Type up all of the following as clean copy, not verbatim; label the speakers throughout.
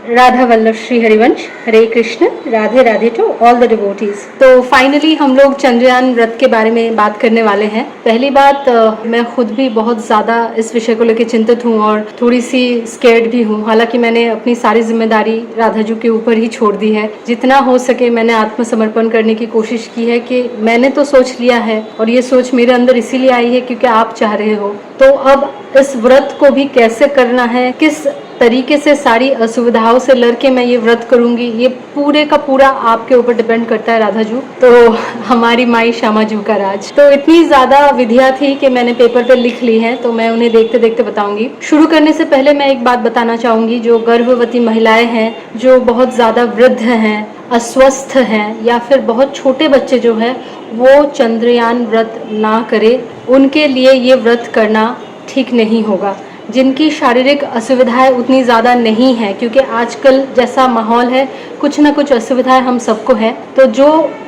Speaker 1: Radha Vallabh Shri Harivansh. Hare Krishna, Radhe Radhe to all the devotees. तो finally हम लोग चंद्रयान व्रत के बारे में बात करने वाले हैं। पहली बात, मैं खुद भी बहुत ज़्यादा इस विषय को लेकर चिंतित हूँ और थोड़ी सी स्केर्ड भी हूँ। हालांकि मैंने अपनी सारी जिम्मेदारी राधा जी के ऊपर ही छोड़ दी है। जितना हो सके मैंने आत्मसमर्पण करने की कोशिश की है कि मैंने तो सोच लिया है और ये सोच मेरे अंदर इसीलिए आई है क्योंकि आप चाह रहे हो। तो अब इस व्रत को भी कैसे करना है, किस तरीके से सारी असुविधाओं से लड़के मैं ये व्रत करूंगी, ये पूरे का पूरा आपके ऊपर डिपेंड करता है राधा जू। तो हमारी माई श्यामा जू का राज। तो इतनी ज्यादा विधियां थी कि मैंने पेपर पे लिख ली है, तो मैं उन्हें देखते देखते बताऊंगी। शुरू करने से पहले मैं एक बात बताना चाहूंगी, जो गर्भवती महिलाएं हैं, जो बहुत ज्यादा वृद्ध हैं, अस्वस्थ हैं, या फिर बहुत छोटे बच्चे जो हैं, वो चंद्रयान व्रत ना करे। उनके लिए ये व्रत करना ठीक नहीं होगा। जिनकी शारीरिक असुविधाएं उतनी ज़्यादा नहीं है, क्योंकि आजकल जैसा माहौल है कुछ ना कुछ असुविधाएं हम सबको है, तो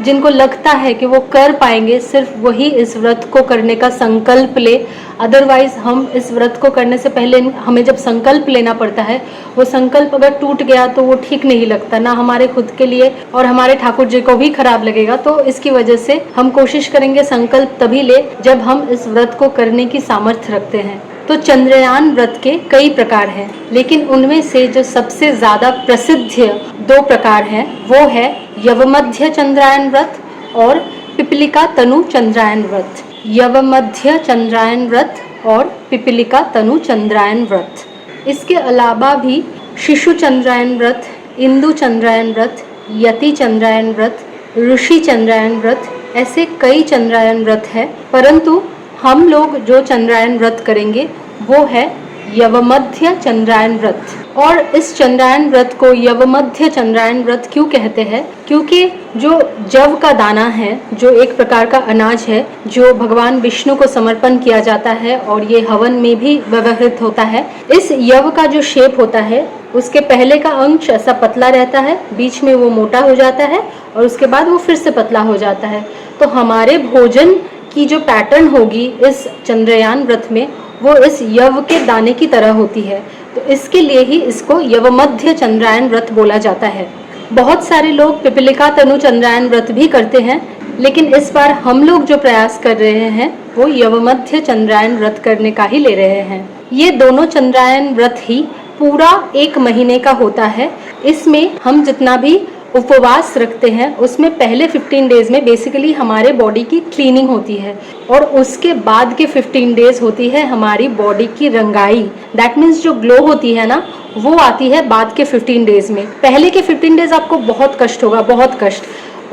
Speaker 1: जिनको लगता है कि वो कर पाएंगे, सिर्फ वही इस व्रत को करने का संकल्प ले। अदरवाइज हम इस व्रत को करने से पहले हमें जब संकल्प लेना पड़ता है, वो संकल्प अगर टूट गया तो वो ठीक नहीं लगता, ना हमारे खुद के लिए और हमारे ठाकुर जी को भी खराब लगेगा। तो इसकी वजह से हम कोशिश करेंगे संकल्प तभी ले जब हम इस व्रत को करने की सामर्थ्य रखते हैं। तो चंद्रयान व्रत के कई प्रकार हैं, लेकिन उनमें से जो सबसे ज्यादा प्रसिद्ध 2 प्रकार हैं वो है यवमध्य चंद्रायन व्रत और पिपलिका तनु चंद्रायन व्रत। यवमध्य चंद्रायन व्रत और पिपलिका तनु चंद्रायन व्रत। इसके अलावा भी शिशु चंद्रायन व्रत, इंदु चंद्रायन व्रत, यति चंद्रायन व्रत, ऋषि चंद्रायन व्रत, ऐसे कई चंद्रायन व्रत है। परंतु हम लोग जो चंद्रायन व्रत करेंगे वो है यवमध्य चंद्रायन व्रत। और इस चंद्रायन व्रत को यवमध्य चंद्रायन व्रत क्यों कहते हैं? क्योंकि जो जव का दाना है, जो एक प्रकार का अनाज है, जो भगवान विष्णु को समर्पण किया जाता है और ये हवन में भी व्यवहृत होता है। इस यव का जो शेप होता है, उसके पहले का अंश ऐसा पतला रहता है, बीच में वो मोटा हो जाता है और उसके बाद वो फिर से पतला हो जाता है। तो हमारे भोजन की जो पैटर्न होगी इस चंद्रयान व्रत में, वो इस यव के दाने की तरह होती है। तो इसके लिए ही इसको यवमध्य चंद्रायन व्रत बोला जाता है। बहुत सारे लोग पिपलिका तनु चंद्रायन व्रत भी करते हैं, लेकिन इस बार हम लोग जो प्रयास कर रहे हैं वो यवमध्य चंद्रायन व्रत करने का ही ले रहे हैं। ये दोनों चंद्रायन व्रत ही पूरा 1 महीने का होता है। इसमें हम जितना भी उपवास रखते हैं उसमें पहले 15 डेज में बेसिकली हमारे बॉडी की क्लीनिंग होती है और उसके बाद के 15 डेज होती है हमारी बॉडी की रंगाई। दैट मीन्स जो ग्लो होती है ना, वो आती है बाद के 15 डेज में। पहले के 15 डेज आपको बहुत कष्ट होगा, बहुत कष्ट।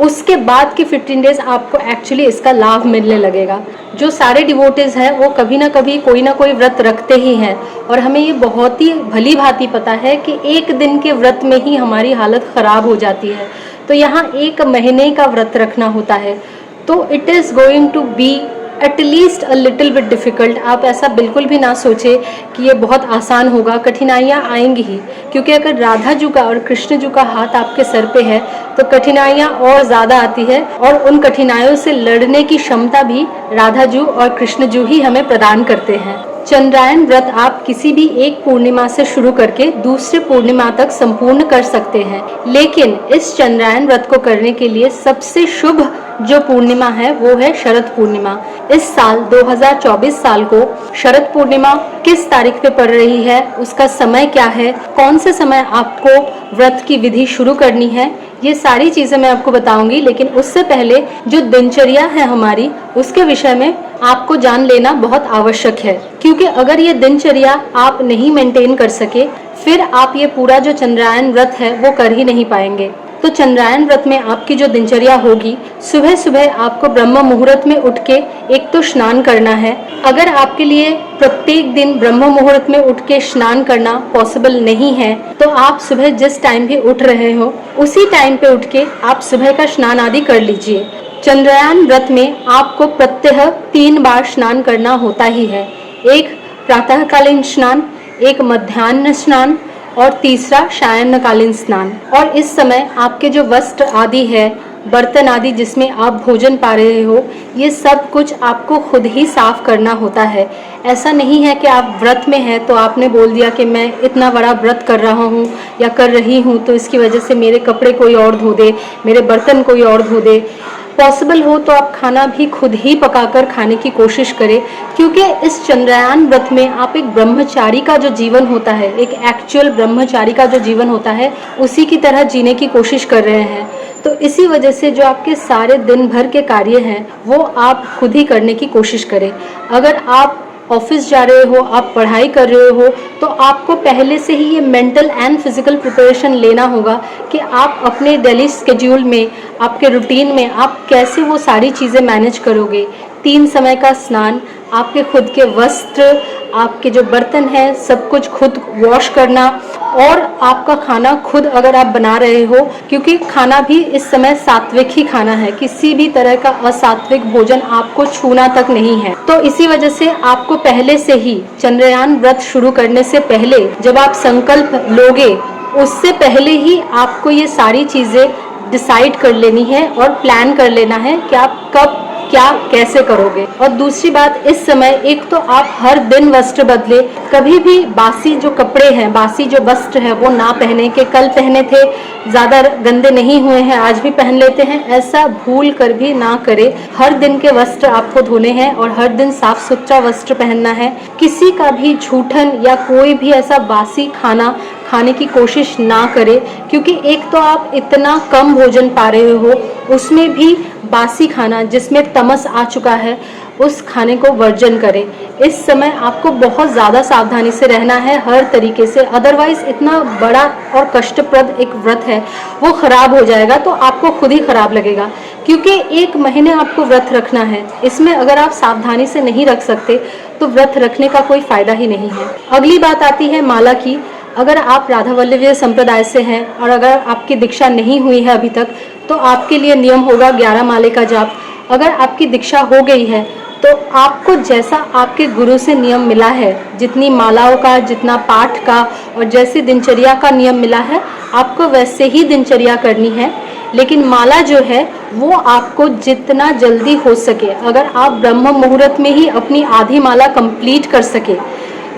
Speaker 1: उसके बाद के 15 डेज आपको एक्चुअली इसका लाभ मिलने लगेगा। जो सारे डिवोटीज हैं वो कभी ना कभी कोई ना कोई व्रत रखते ही हैं और हमें ये बहुत ही भली भांति पता है कि 1 दिन के व्रत में ही हमारी हालत खराब हो जाती है। तो यहाँ 1 महीने का व्रत रखना होता है, तो it is going to be at least a little bit difficult. आप ऐसा बिल्कुल भी ना सोचे कि ये बहुत आसान होगा, कठिनाइयाँ आएंगी ही, क्योंकि अगर राधा जी का और कृष्ण जी का हाथ आपके सर पे है तो कठिनाइयाँ और ज़्यादा आती है और उन कठिनाइयों से लड़ने की क्षमता भी राधा जी और कृष्ण जी ही हमें प्रदान करते हैं। चंद्रायन व्रत आप किसी भी एक पूर्णिमा से शुरू करके दूसरे पूर्णिमा तक संपूर्ण कर सकते हैं, लेकिन इस चंद्रायन व्रत को करने के लिए सबसे शुभ जो पूर्णिमा है वो है शरद पूर्णिमा। इस साल 2024 साल को शरद पूर्णिमा किस तारीख पे पड़ रही है, उसका समय क्या है, कौन से समय आपको व्रत की विधि शुरू करनी है, ये सारी चीजें मैं आपको बताऊंगी। लेकिन उससे पहले जो दिनचर्या है हमारी, उसके विषय में आपको जान लेना बहुत आवश्यक है, क्योंकि अगर ये दिनचर्या आप नहीं मेंटेन कर सके फिर आप ये पूरा जो चंद्रायन व्रत है वो कर ही नहीं पाएंगे। तो चंद्रायन व्रत में आपकी जो दिनचर्या होगी, सुबह सुबह आपको ब्रह्म मुहूर्त में उठ के एक तो स्नान करना है। अगर आपके लिए प्रत्येक दिन ब्रह्म मुहूर्त में उठ के स्नान करना पॉसिबल नहीं है तो आप सुबह जिस टाइम भी उठ रहे हो उसी टाइम पे उठ के आप सुबह का स्नान आदि कर लीजिए। चंद्रयान व्रत में आपको प्रत्यह 3 बार स्नान करना होता ही है। एक प्रातःकालीन स्नान, एक मध्याह्न स्नान और तीसरा सायंकालीन स्नान। और इस समय आपके जो वस्त्र आदि है बर्तन आदि जिसमें आप भोजन पा रहे हो, ये सब कुछ आपको खुद ही साफ करना होता है। ऐसा नहीं है कि आप व्रत में हैं तो आपने बोल दिया कि मैं इतना बड़ा व्रत कर रहा हूँ या कर रही हूँ तो इसकी वजह से मेरे कपड़े कोई और धो दे, मेरे बर्तन कोई और धो दे। पॉसिबल हो तो आप खाना भी खुद ही पकाकर खाने की कोशिश करें, क्योंकि इस चंद्रयान व्रत में आप एक ब्रह्मचारी का जो जीवन होता है, एक एक्चुअल ब्रह्मचारी का जो जीवन होता है, उसी की तरह जीने की कोशिश कर रहे हैं। तो इसी वजह से जो आपके सारे दिन भर के कार्य हैं वो आप खुद ही करने की कोशिश करें। अगर आप ऑफिस जा रहे हो, आप पढ़ाई कर रहे हो, तो आपको पहले से ही ये मेंटल एंड फिजिकल प्रिपरेशन लेना होगा कि आप अपने डेली स्केड्यूल में, आपके रूटीन में आप कैसे वो सारी चीज़ें मैनेज करोगे। 3 समय का स्नान, आपके खुद के वस्त्र, आपके जो बर्तन हैं सब कुछ खुद वॉश करना, और आपका खाना खुद अगर आप बना रहे हो, क्योंकि खाना भी इस समय सात्विक ही खाना है, किसी भी तरह का असात्विक भोजन आपको छूना तक नहीं है। तो इसी वजह से आपको पहले से ही चंद्रयान व्रत शुरू करने से पहले जब आप संकल्प लोगे, उससे पहले ही आपको ये सारी चीज़ें डिसाइड कर लेनी है और प्लान कर लेना है कि आप कब क्या कैसे करोगे। और दूसरी बात, इस समय एक तो आप हर दिन वस्त्र बदले, कभी भी बासी जो कपड़े हैं, बासी जो वस्त्र है वो ना पहने कि कल पहने थे ज़्यादा गंदे नहीं हुए हैं आज भी पहन लेते हैं, ऐसा भूल कर भी ना करें। हर दिन के वस्त्र आपको धोने हैं और हर दिन साफ सुथरा वस्त्र पहनना है। किसी का भी झूठन या कोई भी ऐसा बासी खाना खाने की कोशिश ना करें, क्योंकि एक तो आप इतना कम भोजन पा रहे हो, उसमें भी बासी खाना जिसमें तमस आ चुका है, उस खाने को वर्जन करें। इस समय आपको बहुत ज़्यादा सावधानी से रहना है हर तरीके से, अदरवाइज़ इतना बड़ा और कष्टप्रद एक व्रत है वो ख़राब हो जाएगा तो आपको खुद ही ख़राब लगेगा, क्योंकि 1 महीने आपको व्रत रखना है। इसमें अगर आप सावधानी से नहीं रख सकते तो व्रत रखने का कोई फ़ायदा ही नहीं है। अगली बात आती है माला की। अगर आप राधा वल्लभीय संप्रदाय से हैं और अगर आपकी दीक्षा नहीं हुई है अभी तक, तो आपके लिए नियम होगा 11 माले का जाप। अगर आपकी दीक्षा हो गई है तो आपको जैसा आपके गुरु से नियम मिला है, जितनी मालाओं का, जितना पाठ का और जैसी दिनचर्या का नियम मिला है, आपको वैसे ही दिनचर्या करनी है। लेकिन माला जो है वो आपको जितना जल्दी हो सके, अगर आप ब्रह्म मुहूर्त में ही अपनी आधी माला कंप्लीट कर सके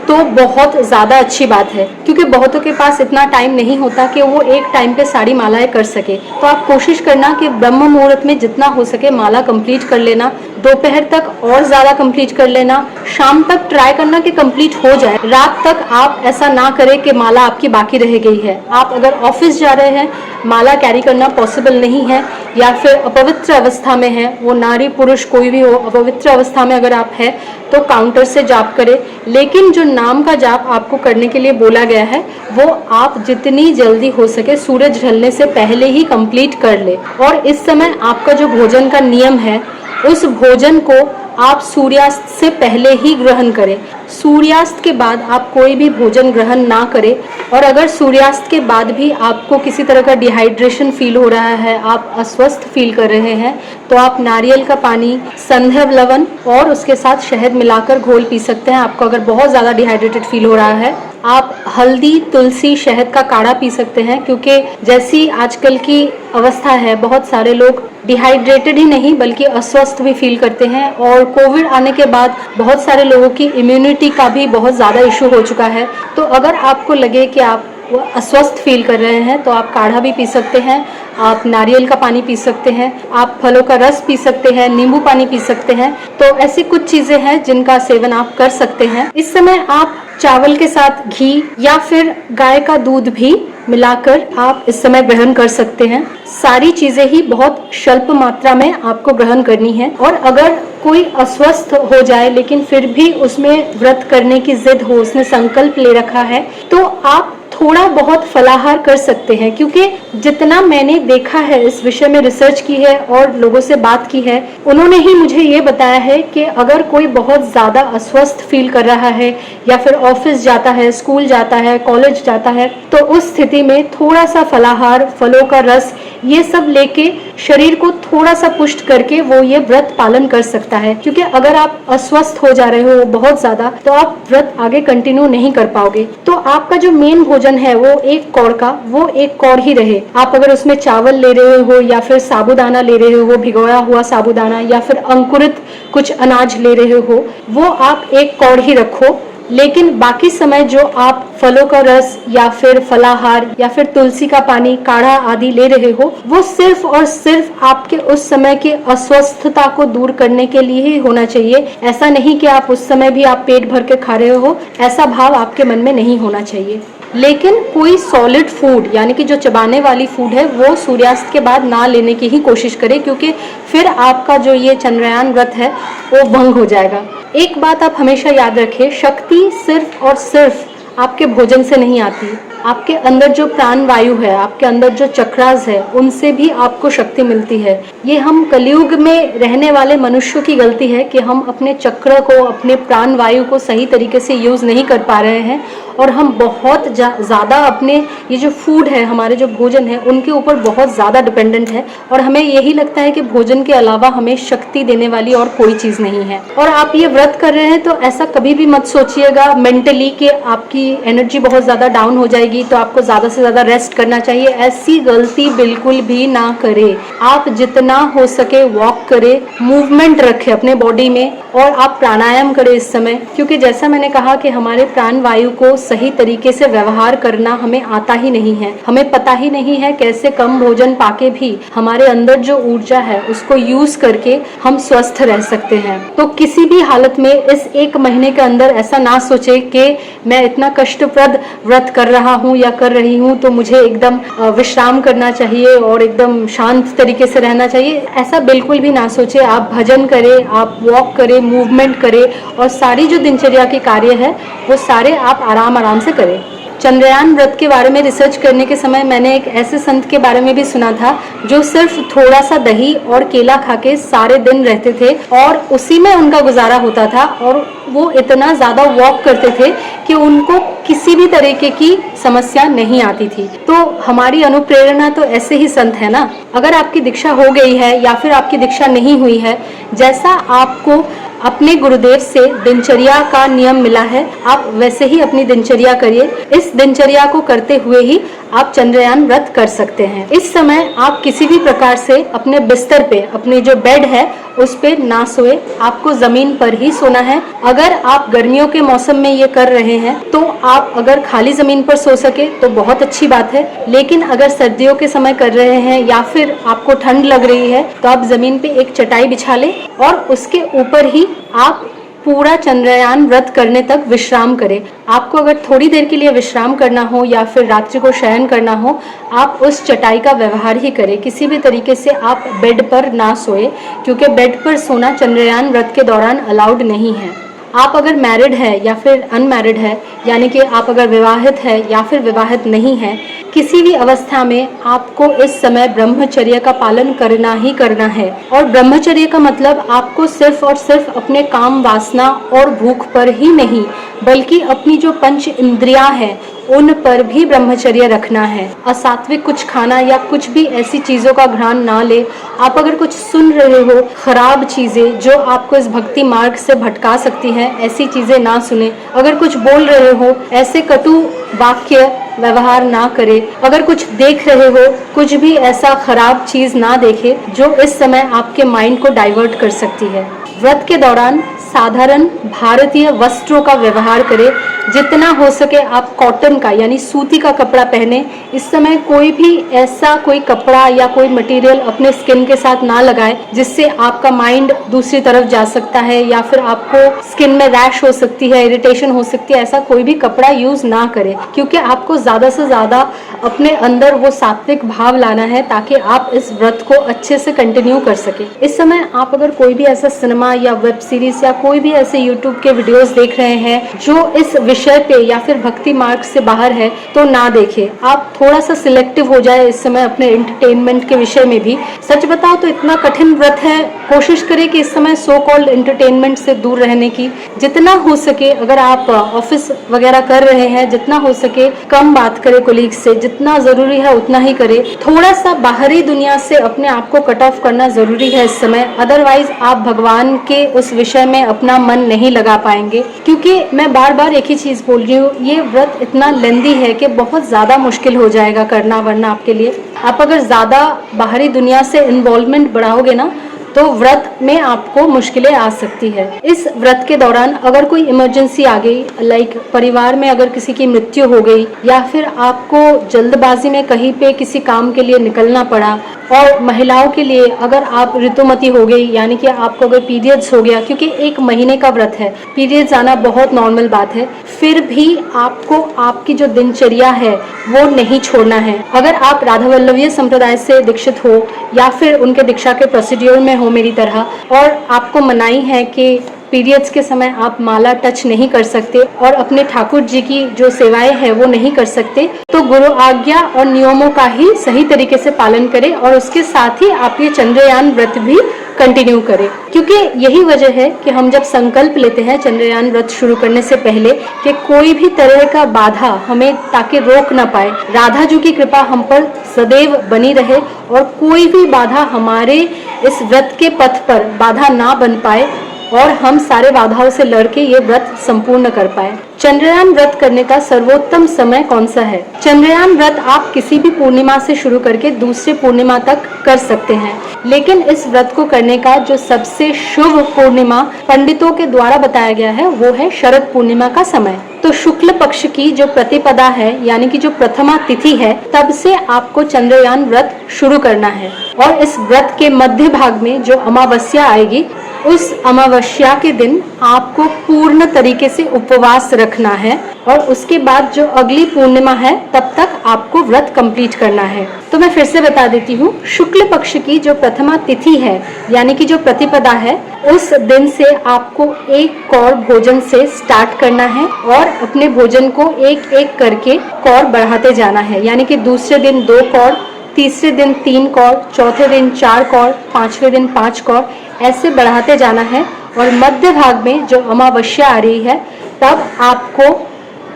Speaker 1: तो बहुत ज़्यादा अच्छी बात है, क्योंकि बहुतों के पास इतना टाइम नहीं होता कि वो एक टाइम पे सारी मालाएं कर सके। तो आप कोशिश करना कि ब्रह्म मुहूर्त में जितना हो सके माला कंप्लीट कर लेना, दोपहर तक और ज़्यादा कंप्लीट कर लेना, शाम तक ट्राई करना कि कंप्लीट हो जाए। रात तक आप ऐसा ना करें कि माला आपकी बाकी रह गई है। आप अगर ऑफिस जा रहे हैं, माला कैरी करना पॉसिबल नहीं है, या फिर अपवित्र अवस्था में है, वो नारी पुरुष कोई भी हो, अपवित्र अवस्था में अगर आप है तो काउंटर से जाप करें। लेकिन जो नाम का जाप आपको करने के लिए बोला गया है वो आप जितनी जल्दी हो सके सूरज ढलने से पहले ही कंप्लीट कर ले। और इस समय आपका जो भोजन का नियम है, उस भोजन को आप सूर्यास्त से पहले ही ग्रहण करें। सूर्यास्त के बाद आप कोई भी भोजन ग्रहण ना करें। और अगर सूर्यास्त के बाद भी आपको किसी तरह का डिहाइड्रेशन फील हो रहा है, आप अस्वस्थ फील कर रहे हैं, तो आप नारियल का पानी, संध्या लवण और उसके साथ शहद मिलाकर घोल पी सकते हैं। आपको अगर बहुत ज़्यादा डिहाइड्रेटेड फील हो रहा है, आप हल्दी, तुलसी, शहद का काढ़ा पी सकते हैं, क्योंकि जैसी आजकल की अवस्था है, बहुत सारे लोग डिहाइड्रेटेड ही नहीं बल्कि अस्वस्थ भी फील करते हैं। और कोविड आने के बाद बहुत सारे लोगों की इम्यूनिटी का भी बहुत ज़्यादा इशू हो चुका है। तो अगर आपको लगे कि आप अस्वस्थ फील कर रहे हैं तो आप काढ़ा भी पी सकते हैं, आप नारियल का पानी पी सकते हैं, आप फलों का रस पी सकते हैं, नींबू पानी पी सकते हैं। तो ऐसी कुछ चीज़ें हैं जिनका सेवन आप कर सकते हैं। इस समय आप चावल के साथ घी या फिर गाय का दूध भी मिलाकर आप इस समय ग्रहण कर सकते हैं। सारी चीजें ही बहुत स्वल्प मात्रा में आपको ग्रहण करनी है। और अगर कोई अस्वस्थ हो जाए लेकिन फिर भी उसमें व्रत करने की जिद हो, उसने संकल्प ले रखा है, तो आप थोड़ा बहुत फलाहार कर सकते हैं। क्योंकि जितना मैंने देखा है, इस विषय में रिसर्च की है और लोगों से बात की है, उन्होंने ही मुझे ये बताया है कि अगर कोई बहुत ज़्यादा अस्वस्थ फील कर रहा है या फिर ऑफिस जाता है, स्कूल जाता है, कॉलेज जाता है, तो उस स्थिति में थोड़ा सा फलाहार, फलों का रस ये सब लेके शरीर को थोड़ा सा पुष्ट करके वो ये व्रत पालन कर सकता है। क्योंकि अगर आप अस्वस्थ हो जा रहे हो बहुत ज्यादा तो आप व्रत आगे कंटिन्यू नहीं कर पाओगे। तो आपका जो मेन भोजन है वो एक कौड़ का, वो एक कौड़ ही रहे। आप अगर उसमें चावल ले रहे हो या फिर साबूदाना ले रहे हो, भिगोया हुआ साबूदाना, या फिर अंकुरित कुछ अनाज ले रहे हो, वो आप एक कौड़ ही रखो। लेकिन बाकी समय जो आप फलों का रस या फिर फलाहार या फिर तुलसी का पानी, काढ़ा आदि ले रहे हो, वो सिर्फ और सिर्फ आपके उस समय के अस्वस्थता को दूर करने के लिए ही होना चाहिए। ऐसा नहीं कि आप उस समय भी आप पेट भर के खा रहे हो, ऐसा भाव आपके मन में नहीं होना चाहिए। लेकिन कोई सॉलिड फूड यानी कि जो चबाने वाली फूड है वो सूर्यास्त के बाद ना लेने की ही कोशिश करें, क्योंकि फिर आपका जो ये चंद्रयान व्रत है वो भंग हो जाएगा। एक बात आप हमेशा याद रखें, शक्ति सिर्फ और सिर्फ आपके भोजन से नहीं आती। आपके अंदर जो प्राण वायु है, आपके अंदर जो चक्रास है, उनसे भी आपको शक्ति मिलती है। ये हम कलयुग में रहने वाले मनुष्यों की गलती है कि हम अपने चक्र को, अपने प्राण वायु को सही तरीके से यूज नहीं कर पा रहे हैं, और हम बहुत ज़्यादा अपने ये जो फूड है, हमारे जो भोजन है, उनके ऊपर बहुत ज़्यादा डिपेंडेंट है। और हमें यही लगता है कि भोजन के अलावा हमें शक्ति देने वाली और कोई चीज़ नहीं है। और आप ये व्रत कर रहे हैं तो ऐसा कभी भी मत सोचिएगा मेंटली कि आपकी एनर्जी बहुत ज़्यादा डाउन हो जाएगी तो आपको ज़्यादा से ज़्यादा रेस्ट करना चाहिए। ऐसी गलती बिल्कुल भी ना करें। आप जितना हो सके वॉक करें, मूवमेंट रखें अपने बॉडी में, और आप प्राणायाम करें इस समय। क्योंकि जैसा मैंने कहा कि हमारे प्राण वायु को सही तरीके से व्यवहार करना हमें आता ही नहीं है। हमें पता ही नहीं है कैसे कम भोजन पाके भी हमारे अंदर जो ऊर्जा है उसको यूज करके हम स्वस्थ रह सकते हैं। तो किसी भी हालत में इस एक महीने के अंदर ऐसा ना सोचे कि मैं इतना कष्टप्रद व्रत कर रहा हूँ या कर रही हूँ तो मुझे एकदम विश्राम करना चाहिए और एकदम शांत तरीके से रहना चाहिए। ऐसा बिल्कुल भी ना सोचे। आप भजन करें, आप वॉक करें, मूवमेंट करें, और सारी जो दिनचर्या के कार्य है वो सारे आप आराम से करें। चंद्रयान व्रत के बारे में रिसर्च करने के समय मैंने एक ऐसे संत के बारे में भी सुना था जो सिर्फ थोड़ा सा दही और केला खा के सारे दिन रहते थे और उसी में उनका गुजारा होता था, और वो इतना ज़्यादा वॉक करते थे कि उनको किसी भी तरीके की समस्या नहीं आती थी। तो हमारी अनुप्रेरणा तो ऐसे ही संत है ना। अगर आपकी दीक्षा हो गई है या फिर आपकी दीक्षा नहीं हुई है, जैसा आपको अपने गुरुदेव से दिनचर्या का नियम मिला है, आप वैसे ही अपनी दिनचर्या करिए। इस दिनचर्या को करते हुए ही आप चंद्रयान व्रत कर सकते हैं। इस समय आप किसी भी प्रकार से अपने बिस्तर पे, अपने जो बेड है उस पे ना सोए, आपको जमीन पर ही सोना है। अगर आप गर्मियों के मौसम में ये कर रहे हैं तो आप अगर खाली जमीन पर सो सके तो बहुत अच्छी बात है, लेकिन अगर सर्दियों के समय कर रहे हैं या फिर आपको ठंड लग रही है तो आप जमीन पे एक चटाई बिछा लें और उसके ऊपर ही आप पूरा चंद्रयान व्रत करने तक विश्राम करें। आपको अगर थोड़ी देर के लिए विश्राम करना हो या फिर रात्रि को शयन करना हो, आप उस चटाई का व्यवहार ही करें। किसी भी तरीके से आप बेड पर ना सोए, क्योंकि बेड पर सोना चंद्रयान व्रत के दौरान अलाउड नहीं है। आप अगर मैरिड है या फिर अनमैरिड है, यानी कि आप अगर विवाहित है या फिर विवाहित नहीं है, किसी भी अवस्था में आपको इस समय ब्रह्मचर्य का पालन करना ही करना है। और ब्रह्मचर्य का मतलब आपको सिर्फ और सिर्फ अपने काम वासना और भूख पर ही नहीं, बल्कि अपनी जो पंच इंद्रियां हैं उन पर भी ब्रह्मचर्य रखना है। असात्विक कुछ खाना या कुछ भी ऐसी चीज़ों का घ्राण ना ले। आप अगर कुछ सुन रहे हो, खराब चीज़ें जो आपको इस भक्ति मार्ग से भटका सकती हैं, ऐसी चीज़ें ना सुने। अगर कुछ बोल रहे हो, ऐसे कटु वाक्य व्यवहार ना करे। अगर कुछ देख रहे हो, कुछ भी ऐसा खराब चीज़ ना देखे जो इस समय आपके माइंड को डाइवर्ट कर सकती है। व्रत के दौरान साधारण भारतीय वस्त्रों का व्यवहार करें। जितना हो सके आप कॉटन का यानी सूती का कपड़ा पहने। इस समय कोई भी ऐसा कोई कपड़ा या कोई मटेरियल अपने स्किन के साथ ना लगाए जिससे आपका माइंड दूसरी तरफ जा सकता है या फिर आपको स्किन में रैश हो सकती है, इरिटेशन हो सकती है। ऐसा कोई भी कपड़ा यूज ना करें, क्योंकि आपको ज़्यादा से ज़्यादा अपने अंदर वो सात्विक भाव लाना है ताकि आप इस व्रत को अच्छे से कंटिन्यू कर सके। इस समय आप अगर कोई भी ऐसा सिनेमा ड्रामा या वेब सीरीज या कोई भी ऐसे यूट्यूब के वीडियोस देख रहे हैं जो इस विषय पे या फिर भक्ति मार्ग से बाहर है, तो ना देखें। आप थोड़ा सा सिलेक्टिव हो जाए इस समय अपने एंटरटेनमेंट के विषय में भी। सच बताओ तो इतना कठिन व्रत है, कोशिश करें कि इस समय सो कॉल्ड एंटरटेनमेंट से दूर रहने की। जितना हो सके, अगर आप ऑफिस वगैरह कर रहे हैं, जितना हो सके कम बात करें कोलीग से, जितना जरूरी है उतना ही करें। थोड़ा सा बाहरी दुनिया से अपने आप को कट ऑफ करना जरूरी है इस समय, अदरवाइज आप भगवान के उस विषय में अपना मन नहीं लगा पाएंगे। क्योंकि मैं बार बार एक ही चीज बोल रही हूँ, ये व्रत इतना लेंदी है कि बहुत ज्यादा मुश्किल हो जाएगा करना वरना आपके लिए। आप अगर ज्यादा बाहरी दुनिया से इन्वॉल्वमेंट बढ़ाओगे ना, तो व्रत में आपको मुश्किलें आ सकती है। इस व्रत के दौरान अगर कोई इमरजेंसी आ गई, लाइक परिवार में अगर किसी की मृत्यु हो गई, या फिर आपको जल्दबाजी में कहीं पे किसी काम के लिए निकलना पड़ा, और महिलाओं के लिए अगर आप ऋतुमती हो गई, यानी कि आपको अगर पीरियड्स हो गया, क्योंकि 1 महीने का व्रत है, पीरियड्स आना बहुत नॉर्मल बात है, फिर भी आपको आपकी जो दिनचर्या है वो नहीं छोड़ना है। अगर आप राधा वल्लभीय संप्रदाय से दीक्षित हो या फिर उनके दीक्षा के प्रोसीड्योर में हो मेरी तरह, और आपको मनाही है कि पीरियड्स के समय आप माला टच नहीं कर सकते और अपने ठाकुर जी की जो सेवाएं हैं वो नहीं कर सकते, तो गुरु आज्ञा और नियमों का ही सही तरीके से पालन करें और उसके साथ ही आप ये चंद्रयान व्रत भी कंटिन्यू करें। क्योंकि यही वजह है कि हम जब संकल्प लेते हैं चंद्रयान व्रत शुरू करने से पहले कि कोई भी तरह का बाधा हमें ताकि रोक ना पाए, राधा जी की कृपा हम पर सदैव बनी रहे और कोई भी बाधा हमारे इस व्रत के पथ पर बाधा ना बन पाए और हम सारे बाधाओं से लड़के ये व्रत संपूर्ण कर पाए। चंद्रयान व्रत करने का सर्वोत्तम समय कौन सा है? चंद्रयान व्रत आप किसी भी पूर्णिमा से शुरू करके दूसरे पूर्णिमा तक कर सकते हैं, लेकिन इस व्रत को करने का जो सबसे शुभ पूर्णिमा पंडितों के द्वारा बताया गया है वो है शरद पूर्णिमा का समय। तो शुक्ल पक्ष की जो प्रतिपदा है, यानी कि जो प्रथमा तिथि है, तब से आपको चंद्रयान व्रत शुरू करना है। और इस व्रत के मध्य भाग में जो अमावस्या आएगी, उस अमावस्या के दिन आपको पूर्ण तरीके से उपवास रखना है और उसके बाद जो अगली पूर्णिमा है तब तक आपको व्रत कंप्लीट करना है। तो मैं फिर से बता देती हूँ, शुक्ल पक्ष की जो प्रथमा तिथि है, यानी कि जो प्रतिपदा है, उस दिन से आपको 1 कौर भोजन से स्टार्ट करना है और अपने भोजन को एक एक करके कौर बढ़ाते जाना है। यानी कि दूसरे दिन 2 कौर, तीसरे दिन 3 कौर, चौथे दिन 4 कौर, 5वें दिन 5 कौर, ऐसे बढ़ाते जाना है। और मध्य भाग में जो अमावस्या आ रही है तब आपको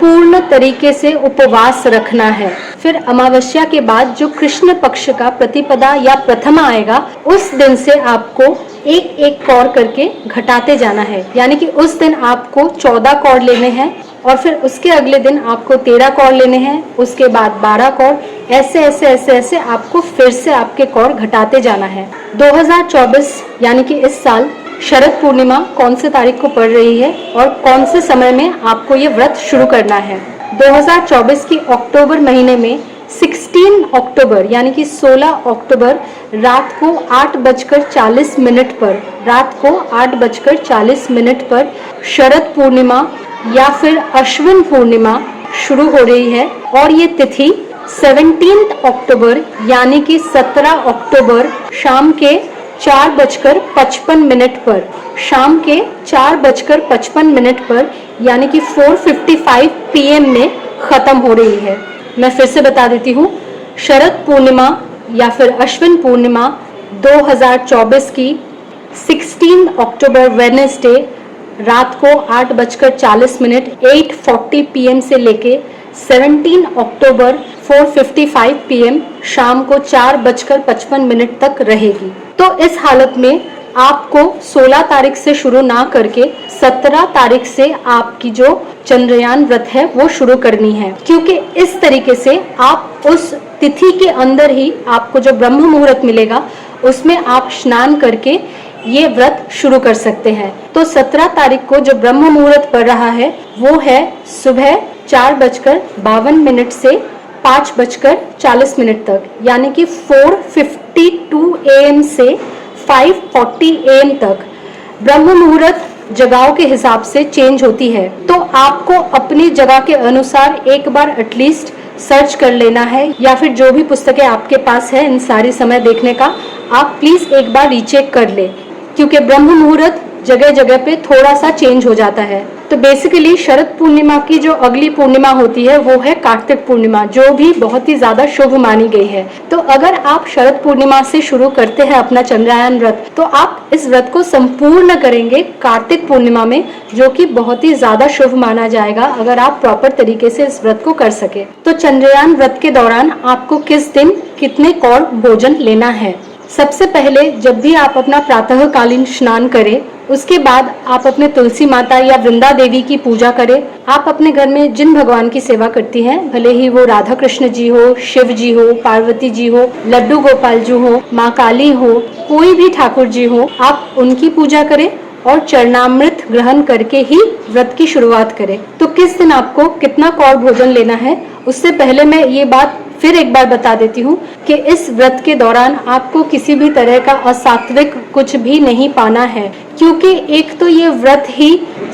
Speaker 1: पूर्ण तरीके से उपवास रखना है। फिर अमावस्या के बाद जो कृष्ण पक्ष का प्रतिपदा या प्रथमा आएगा, उस दिन से आपको एक एक कौर करके घटाते जाना है। यानी कि उस दिन आपको 14 कौर लेने हैं और फिर उसके अगले दिन आपको 13 कौर लेने हैं, उसके बाद 12 कौर, ऐसे ऐसे ऐसे ऐसे आपको फिर से आपके कौर घटाते जाना है। 2024 यानी कि इस साल शरद पूर्णिमा कौन से तारीख को पड़ रही है और कौन से समय में आपको ये व्रत शुरू करना है? 2024 की अक्टूबर महीने में 16 अक्टूबर यानी कि 16 अक्टूबर रात को 8:40 पर, रात को 8:40 पर शरद पूर्णिमा या फिर अश्विन पूर्णिमा शुरू हो रही है और ये तिथि 17 अक्टूबर यानी कि 17 अक्टूबर शाम के 4:55 पर, शाम के 4:55 पर यानी कि 4:55 PM में खत्म हो रही है। मैं फिर से बता देती हूँ, शरद पूर्णिमा या फिर अश्विन पूर्णिमा 2024 की 16 अक्टूबर वेडनेसडे रात को 8:40 8:40 PM से लेके 17 अक्टूबर 4:55 PM शाम को 4:55 तक रहेगी। तो इस हालत में आपको 16 तारीख से शुरू ना करके 17 तारीख से आपकी जो चंद्रयान व्रत है वो शुरू करनी है, क्योंकि इस तरीके से आप उस तिथि के अंदर ही आपको जो ब्रह्म मुहूर्त मिलेगा उसमें आप स्नान करके ये व्रत शुरू कर सकते हैं। तो 17 तारीख को जो ब्रह्म मुहूर्त पड़ रहा है वो है सुबह 4:52 से 5:40 तक, यानी कि 4:52 AM से 5:40 AM तक ब्रह्म मुहूर्त जगहों के हिसाब से चेंज होती है। तो आपको अपनी जगह के अनुसार एक बार एटलीस्ट सर्च कर लेना है, या फिर जो भी पुस्तकें आपके पास है इन सारी समय देखने का आप प्लीज एक बार रीचेक कर ले, क्योंकि ब्रह्म मुहूर्त जगह जगह पे थोड़ा सा चेंज हो जाता है। तो बेसिकली शरद पूर्णिमा की जो अगली पूर्णिमा होती है वो है कार्तिक पूर्णिमा, जो भी बहुत ही ज्यादा शुभ मानी गई है। तो अगर आप शरद पूर्णिमा से शुरू करते हैं अपना चंद्रयान व्रत, तो आप इस व्रत को संपूर्ण करेंगे कार्तिक पूर्णिमा में, जो कि बहुत ही ज्यादा शुभ माना जाएगा अगर आप प्रॉपर तरीके से इस व्रत को कर सके। तो चंद्रयान व्रत के दौरान आपको किस दिन कितने कौर भोजन लेना है? सबसे पहले जब भी आप अपना प्रातःकालीन स्नान करें, उसके बाद आप अपने तुलसी माता या वृंदा देवी की पूजा करें। आप अपने घर में जिन भगवान की सेवा करती हैं, भले ही वो राधा कृष्ण जी हो, शिव जी हो, पार्वती जी हो, लड्डू गोपाल जी हो, माँ काली हो, कोई भी ठाकुर जी हो, आप उनकी पूजा करें और चरणामृत ग्रहण करके ही व्रत की शुरुआत करें। तो किस दिन आपको कितना कौर भोजन लेना है, उससे पहले मैं ये बात फिर एक बार बता देती हूँ कि इस व्रत के दौरान आपको किसी भी तरह का असात्विक कुछ भी नहीं पाना है, क्योंकि एक तो ये व्रत ही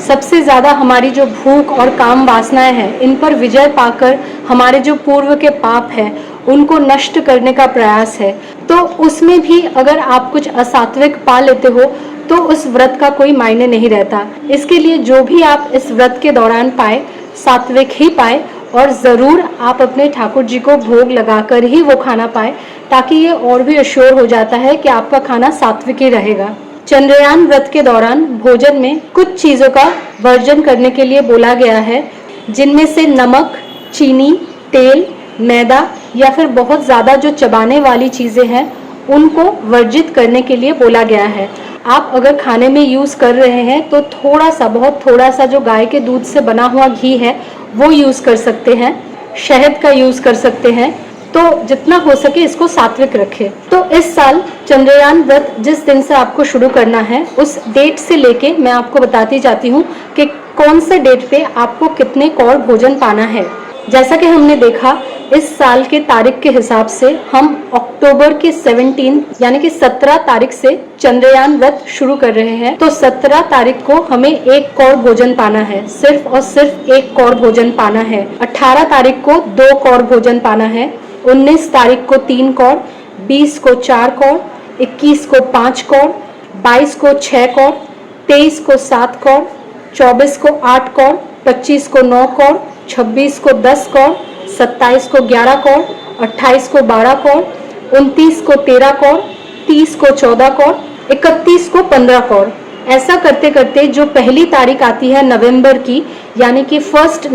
Speaker 1: सबसे ज्यादा हमारी जो भूख और काम वासनाएं हैं, इन पर विजय पाकर हमारे जो पूर्व के पाप हैं उनको नष्ट करने का प्रयास है। तो उसमें भी अगर आप कुछ असात्विक पा लेते हो तो उस व्रत का कोई मायने नहीं रहता। इसके लिए जो भी आप इस व्रत के दौरान पाए, सात्विक ही पाए, और ज़रूर आप अपने ठाकुर जी को भोग लगाकर ही वो खाना पाए, ताकि ये और भी अश्योर हो जाता है कि आपका खाना सात्विक ही रहेगा। चंद्रयान व्रत के दौरान भोजन में कुछ चीज़ों का वर्जन करने के लिए बोला गया है, जिनमें से नमक, चीनी, तेल, मैदा या फिर बहुत ज़्यादा जो चबाने वाली चीज़ें हैं उनको वर्जित करने के लिए बोला गया है। आप अगर खाने में यूज़ कर रहे हैं तो थोड़ा सा, बहुत थोड़ा सा जो गाय के दूध से बना हुआ घी है वो यूज़ कर सकते हैं, शहद का यूज़ कर सकते हैं। तो जितना हो सके इसको सात्विक रखें। तो इस साल चंद्रयान व्रत जिस दिन से आपको शुरू करना है, उस डेट से लेके मैं आपको बताती जाती हूँ कि कौन से डेट पे आपको कितने कौर भोजन पाना है। जैसा कि हमने देखा, इस साल के तारीख के हिसाब से हम अक्टूबर के 17 यानी कि 17 तारीख से चंद्रयान व्रत शुरू कर रहे हैं। तो 17 तारीख को हमें 1 कौर भोजन पाना है, सिर्फ और सिर्फ 1 कौर भोजन पाना है। 18 तारीख को 2 कौर भोजन पाना है, 19 तारीख को 3 कौर, 20 को 4 कौर, 21 को 5 कौर, 22 को 6 कौर, 23 को 7 कौर, 24 को 8 कौर, 25 को 9 कौर, 26 को 10 कौर, 27 को 11 कौर, 28 को 12 कौर, 29 को 13 कौर, 30 को 14 कौर, 31 को 15 कौर। ऐसा करते करते जो पहली तारीख आती है नवंबर की, यानी कि 1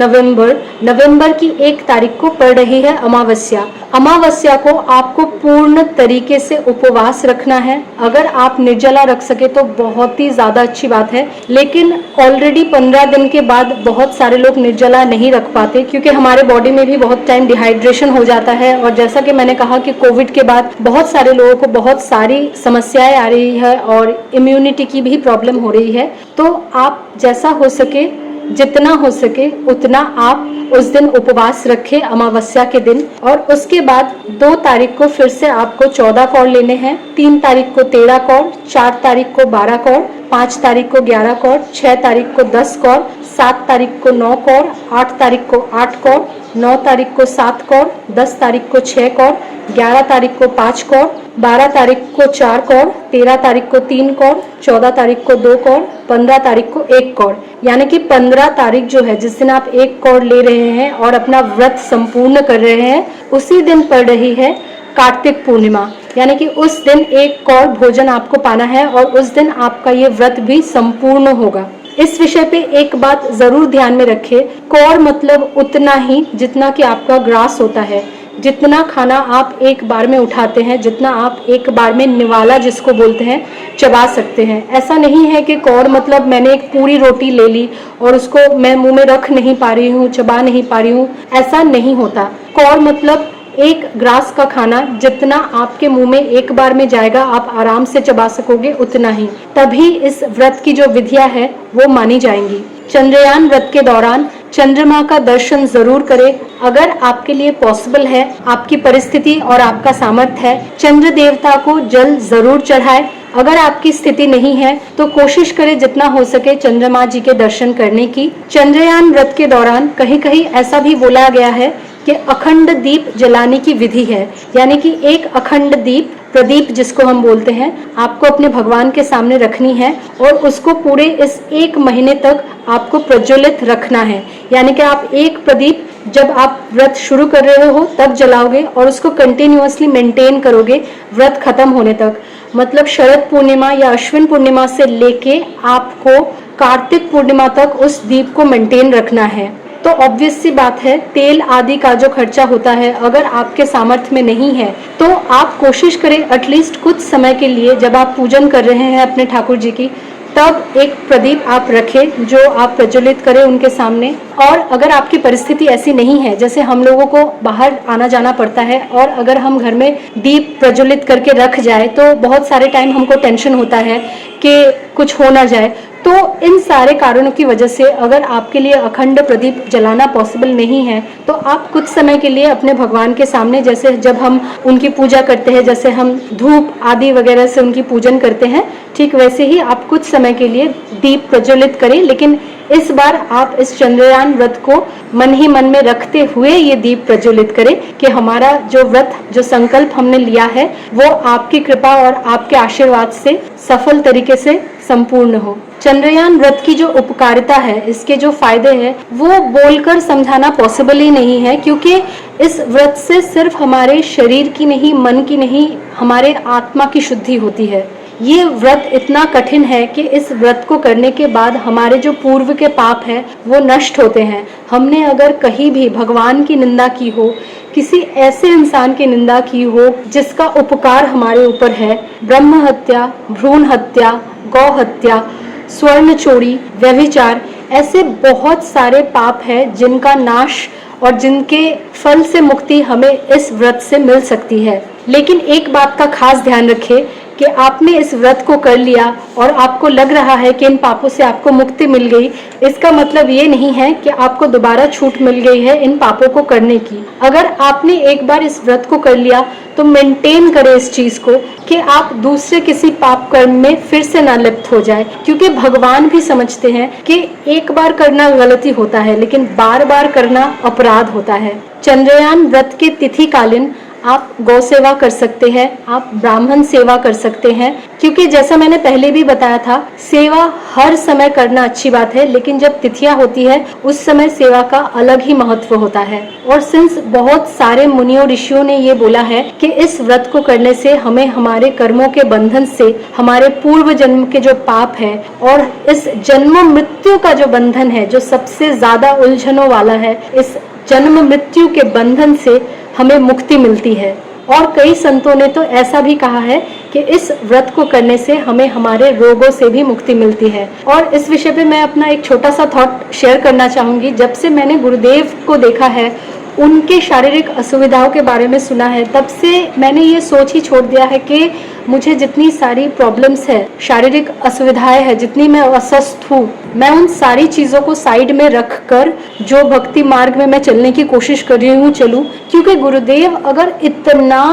Speaker 1: नवंबर की 1 तारीख को पड़ रही है अमावस्या। अमावस्या को आपको पूर्ण तरीके से उपवास रखना है। अगर आप निर्जला रख सके तो बहुत ही ज़्यादा अच्छी बात है, लेकिन ऑलरेडी 15 दिन के बाद बहुत सारे लोग निर्जला नहीं रख पाते, क्योंकि हमारे बॉडी में भी बहुत टाइम डिहाइड्रेशन हो जाता है। और जैसा कि मैंने कहा कि कोविड के बाद बहुत सारे लोगों को बहुत सारी समस्याएं आ रही है और इम्यूनिटी की भी प्रॉब्लम हो रही है। तो आप जैसा हो सके, जितना हो सके उतना आप उस दिन उपवास रखें अमावस्या के दिन। और उसके बाद 2 तारीख को फिर से आपको 14 कौर लेने हैं, 3 तारीख को 13 कौर, 4 तारीख को 12 कौर, 5 तारीख को 11 कौर, 6 तारीख को 10 कौर, 7 तारीख को 9 कौर, 8 तारीख को 8 कौर, 9 तारीख को 7 कौर, 10 तारीख को 6 कौर, 11 तारीख को 5 कौर, 12 तारीख को 4 कौर, 13 तारीख को 3 कौर, 14 तारीख को 2 कौर, 15 तारीख को 1 कौर। यानी कि 15 तारीख जो है, जिस दिन आप 1 कौर ले रहे हैं और अपना व्रत संपूर्ण कर रहे हैं, उसी दिन पड़ रही है कार्तिक पूर्णिमा। यानी कि उस दिन 1 कौर भोजन आपको पाना है और उस दिन आपका ये व्रत भी संपूर्ण होगा। इस विषय पे एक बात जरूर ध्यान में रखें, कौर मतलब उतना ही जितना कि आपका ग्रास होता है। जितना खाना आप एक बार में उठाते हैं, जितना आप एक बार में निवाला जिसको बोलते हैं चबा सकते हैं। ऐसा नहीं है कि कौर मतलब मैंने एक पूरी रोटी ले ली और उसको मैं मुंह में रख नहीं पा रही हूँ, चबा नहीं पा रही हूँ, ऐसा नहीं होता। कौर मतलब एक ग्रास का खाना, जितना आपके मुंह में एक बार में जाएगा आप आराम से चबा सकोगे उतना ही, तभी इस व्रत की जो विधियां है वो मानी जाएंगी। चंद्रयान व्रत के दौरान चंद्रमा का दर्शन जरूर करें। अगर आपके लिए पॉसिबल है, आपकी परिस्थिति और आपका सामर्थ्य है, चंद्र देवता को जल जरूर चढ़ाए। अगर आपकी स्थिति नहीं है तो कोशिश करें जितना हो सके चंद्रमा जी के दर्शन करने की। चंद्रयान व्रत के दौरान कहीं कहीं ऐसा भी बोला गया है कि अखंड दीप जलाने की विधि है। यानी कि एक अखंड दीप, प्रदीप जिसको हम बोलते हैं, आपको अपने भगवान के सामने रखनी है और उसको पूरे इस 1 महीने तक आपको प्रज्वलित रखना है। यानी कि आप एक प्रदीप जब आप व्रत शुरू कर रहे हो तब जलाओगे और उसको कंटिन्यूअसली मेंटेन करोगे व्रत खत्म होने तक। मतलब शरद पूर्णिमा या अश्विन पूर्णिमा से लेके आपको कार्तिक पूर्णिमा तक उस दीप को मेंटेन रखना है। तो ऑब्वियस सी बात है, तेल आदि का जो खर्चा होता है अगर आपके सामर्थ्य में नहीं है तो आप कोशिश करें एटलीस्ट कुछ समय के लिए, जब आप पूजन कर रहे हैं अपने ठाकुर जी की, तब एक प्रदीप आप रखें जो आप प्रज्वलित करें उनके सामने। और अगर आपकी परिस्थिति ऐसी नहीं है, जैसे हम लोगों को बाहर आना जाना पड़ता है और अगर हम घर में दीप प्रज्वलित करके रख जाए तो बहुत सारे टाइम हमको टेंशन होता है कि कुछ हो ना जाए, तो इन सारे कारणों की वजह से अगर आपके लिए अखंड प्रदीप जलाना पॉसिबल नहीं है तो आप कुछ समय के लिए अपने भगवान के सामने, जैसे जब हम उनकी पूजा करते हैं, जैसे हम धूप आदि वगैरह से उनकी पूजन करते हैं, ठीक वैसे ही आप कुछ समय के लिए दीप प्रज्वलित करें। लेकिन इस बार आप इस चंद्रयान व्रत को मन ही मन में रखते हुए ये दीप प्रज्वलित करें कि हमारा जो व्रत, जो संकल्प हमने लिया है वो आपकी कृपा और आपके आशीर्वाद से सफल तरीके से संपूर्ण हो। चंद्रयान व्रत की जो उपकारिता है, इसके जो फायदे हैं, वो बोलकर समझाना पॉसिबल ही नहीं है, क्योंकि इस व्रत से सिर्फ हमारे शरीर की नहीं, मन की नहीं, हमारे आत्मा की शुद्धि होती है। ये व्रत इतना कठिन है कि इस व्रत को करने के बाद हमारे जो पूर्व के पाप हैं वो नष्ट होते हैं। हमने अगर कहीं भी भगवान की निंदा की हो, किसी ऐसे इंसान की निंदा की हो जिसका उपकार हमारे ऊपर है, ब्रह्म हत्या, भ्रूण हत्या, गौ हत्या, स्वर्ण चोरी, व्यभिचार, ऐसे बहुत सारे पाप हैं जिनका नाश और जिनके फल से मुक्ति हमें इस व्रत से मिल सकती है। लेकिन एक बात का खास ध्यान रखें कि आपने इस व्रत को कर लिया और आपको लग रहा है कि इन पापों से आपको मुक्ति मिल गई, इसका मतलब ये नहीं है कि आपको दोबारा छूट मिल गई है इन पापों को करने की। अगर आपने एक बार इस व्रत को कर लिया तो मेंटेन करें इस चीज को कि आप दूसरे किसी पाप कर्म में फिर से ना लिप्त हो जाए, क्योंकि भगवान भी समझते हैं कि एक बार करना गलती होता है लेकिन बार बार करना अपराध होता है। चंद्रयान व्रत के तिथि कालीन आप गौ सेवा कर सकते हैं, आप ब्राह्मण सेवा कर सकते हैं, क्योंकि जैसा मैंने पहले भी बताया था, सेवा हर समय करना अच्छी बात है, लेकिन जब तिथियां होती है उस समय सेवा का अलग ही महत्व होता है। और सिंस बहुत सारे मुनियों ऋषियों ने ये बोला है कि इस व्रत को करने से हमें हमारे कर्मों के बंधन से, हमारे पूर्व जन्म के जो पाप है और इस जन्म मृत्यु का जो बंधन है, जो सबसे ज्यादा उलझनों वाला है, इस जन्म मृत्यु के बंधन से हमें मुक्ति मिलती है। और कई संतों ने तो ऐसा भी कहा है कि इस व्रत को करने से हमें हमारे रोगों से भी मुक्ति मिलती है। और इस विषय पे मैं अपना एक छोटा सा थॉट शेयर करना चाहूंगी। जब से मैंने गुरुदेव को देखा है, उनके शारीरिक असुविधाओं के बारे में सुना है, तब से मैंने ये सोच ही छोड़ दिया है कि मुझे जितनी सारी प्रॉब्लम्स है, शारीरिक असुविधाएं है, जितनी मैं अस्वस्थ हूँ, मैं उन सारी चीज़ों को साइड में रख कर जो भक्ति मार्ग में मैं चलने की कोशिश कर रही हूँ चलूँ। क्योंकि गुरुदेव अगर इतना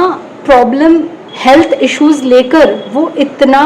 Speaker 1: प्रॉब्लम, हेल्थ इश्यूज लेकर वो इतना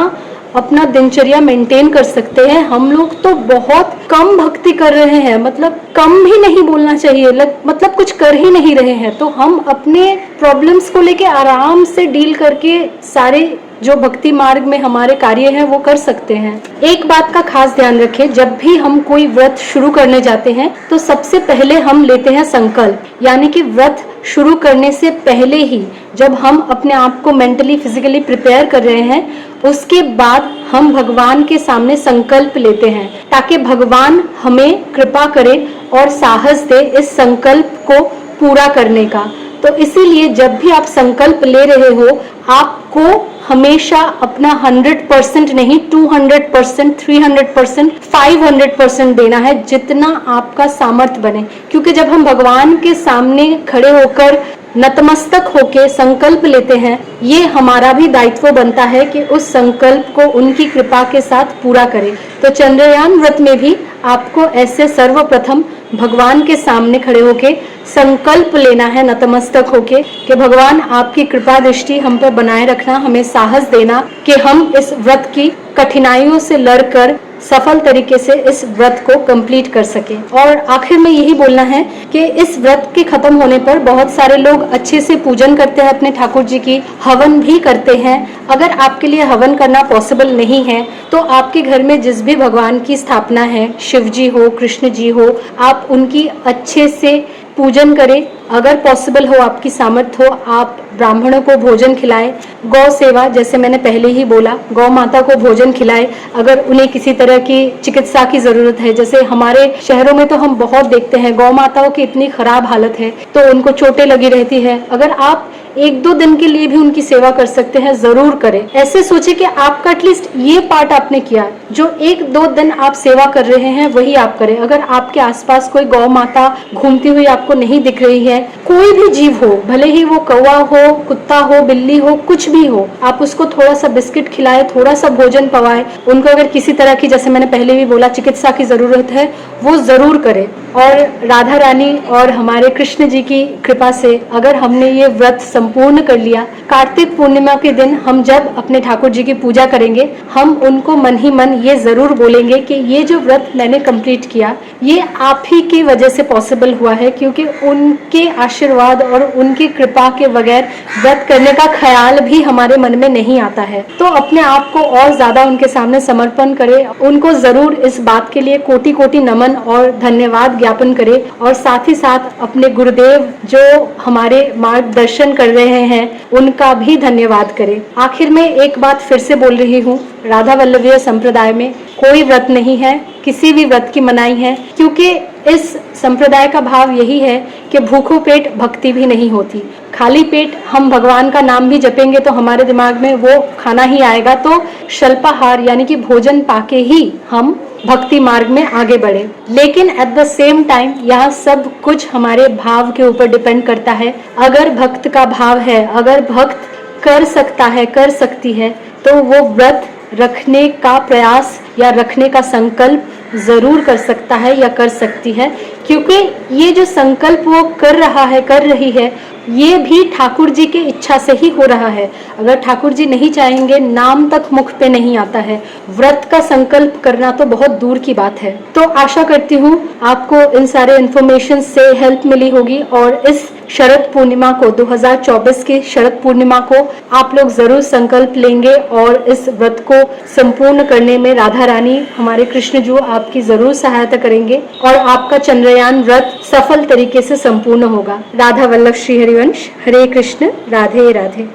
Speaker 1: अपना दिनचर्या मेंटेन कर सकते हैं, हम लोग तो बहुत कम भक्ति कर रहे हैं, मतलब कम भी नहीं बोलना चाहिए, मतलब कुछ कर ही नहीं रहे हैं। तो हम अपने प्रॉब्लम्स को लेके आराम से डील करके सारे जो भक्ति मार्ग में हमारे कार्य हैं वो कर सकते हैं। एक बात का खास ध्यान रखें, जब भी हम कोई व्रत शुरू करने जाते हैं तो सबसे पहले हम लेते हैं संकल्प, यानी कि व्रत शुरू करने से पहले ही जब हम अपने आप को मेंटली, फिजिकली प्रिपेयर कर रहे हैं, उसके बाद हम भगवान के सामने संकल्प लेते हैं ताकि भगवान हमें कृपा करे और साहस दे इस संकल्प को पूरा करने का। तो इसीलिए जब भी आप संकल्प ले रहे हो, आपको हमेशा अपना 100% नहीं, 200%, 300%, 500% देना है, जितना आपका सामर्थ्य बने। क्योंकि जब हम भगवान के सामने खड़े होकर नतमस्तक होके संकल्प लेते हैं, ये हमारा भी दायित्व बनता है कि उस संकल्प को उनकी कृपा के साथ पूरा करें। तो चंद्रयान व्रत में भी आपको ऐसे सर्वप्रथम भगवान के सामने खड़े होके संकल्प लेना है, नतमस्तक होके, कि भगवान आपकी कृपा दृष्टि हम पर बनाए रखना, हमें साहस देना कि हम इस व्रत की कठिनाइयों से लड़कर सफल तरीके से इस व्रत को कंप्लीट कर सके। और आखिर में यही बोलना है कि इस व्रत के खत्म होने पर बहुत सारे लोग अच्छे से पूजन करते हैं अपने ठाकुर जी की, हवन भी करते हैं। अगर आपके लिए हवन करना पॉसिबल नहीं है तो आपके घर में जिस भी भगवान की स्थापना है, शिव जी हो, कृष्ण जी हो, आप उनकी अच्छे से पूजन करें। अगर पॉसिबल हो, आपकी सामर्थ्य हो, आप ब्राह्मणों को भोजन खिलाएं। गौ सेवा, जैसे मैंने पहले ही बोला, गौ माता को भोजन खिलाएं। अगर उन्हें किसी तरह की चिकित्सा की जरूरत है, जैसे हमारे शहरों में तो हम बहुत देखते हैं गौ माताओं की इतनी खराब हालत है तो उनको चोटें लगी रहती है, अगर आप 1-2 दिन के लिए भी उनकी सेवा कर सकते हैं, जरूर करें। ऐसे सोचे कि आपका एटलीस्ट ये पार्ट आपने किया, जो 1-2 दिन आप सेवा कर रहे हैं वही आप करें। अगर आपके आसपास कोई गौ माता घूमती हुई आपको नहीं दिख रही है, कोई भी जीव हो, भले ही वो कौवा हो, कुत्ता हो, बिल्ली हो, कुछ भी हो, आप उसको थोड़ा सा बिस्किट खिलाए, थोड़ा सा भोजन पवाए। उनको अगर किसी तरह की, जैसे मैंने पहले भी बोला, चिकित्सा की जरूरत है, वो जरूर करें। और राधा रानी और हमारे कृष्ण जी की कृपा से अगर हमने ये व्रत संपूर्ण कर लिया, कार्तिक पूर्णिमा के दिन हम जब अपने ठाकुर जी की पूजा करेंगे, हम उनको मन ही मन ये जरूर बोलेंगे कि ये जो व्रत मैंने कंप्लीट किया, ये आप ही की वजह से पॉसिबल हुआ है, क्योंकि उनके आशीर्वाद और उनकी कृपा के बगैर व्रत करने का ख्याल भी हमारे मन में नहीं आता है। तो अपने आप को और ज्यादा उनके सामने समर्पण करें, उनको जरूर इस बात के लिए कोटि कोटि नमन और धन्यवाद ज्ञापन करें। और साथ ही साथ अपने गुरुदेव जो हमारे मार्गदर्शन कर रहे हैं उनका भी धन्यवाद करें। आखिर में एक बात फिर से बोल रही हूँ, राधा वल्लभीय संप्रदाय में कोई व्रत नहीं है, किसी भी व्रत की मनाही है, क्योंकि इस संप्रदाय का भाव यही है कि भूखों पेट भक्ति भी नहीं होती। खाली पेट हम भगवान का नाम भी जपेंगे तो हमारे दिमाग में वो खाना ही आएगा, तो शल्पाहार यानी कि भोजन पाके ही हम भक्ति मार्ग में आगे बढ़े। लेकिन एट द सेम टाइम यह सब कुछ हमारे भाव के ऊपर डिपेंड करता है। अगर भक्त का भाव है, अगर भक्त कर सकता है, कर सकती है, तो वो व्रत रखने का प्रयास या रखने का संकल्प जरूर कर सकता है या कर सकती है, क्योंकि ये जो संकल्प वो कर रहा है, कर रही है, ये भी ठाकुर जी की इच्छा से ही हो रहा है। अगर ठाकुर जी नहीं चाहेंगे, नाम तक मुख पे नहीं आता है, व्रत का संकल्प करना तो बहुत दूर की बात है। तो आशा करती हूँ आपको इन सारे इन्फॉर्मेशन से हेल्प मिली होगी और इस शरद पूर्णिमा को, 2024 की शरद पूर्णिमा को आप लोग जरूर संकल्प लेंगे और इस व्रत को संपूर्ण करने में राधा रानी, हमारे कृष्ण जी आपकी जरूर सहायता करेंगे और आपका चंद्रयान व्रत सफल तरीके से संपूर्ण होगा। राधा वल्लभ श्री हरिवंश। हरे कृष्ण, राधे राधे।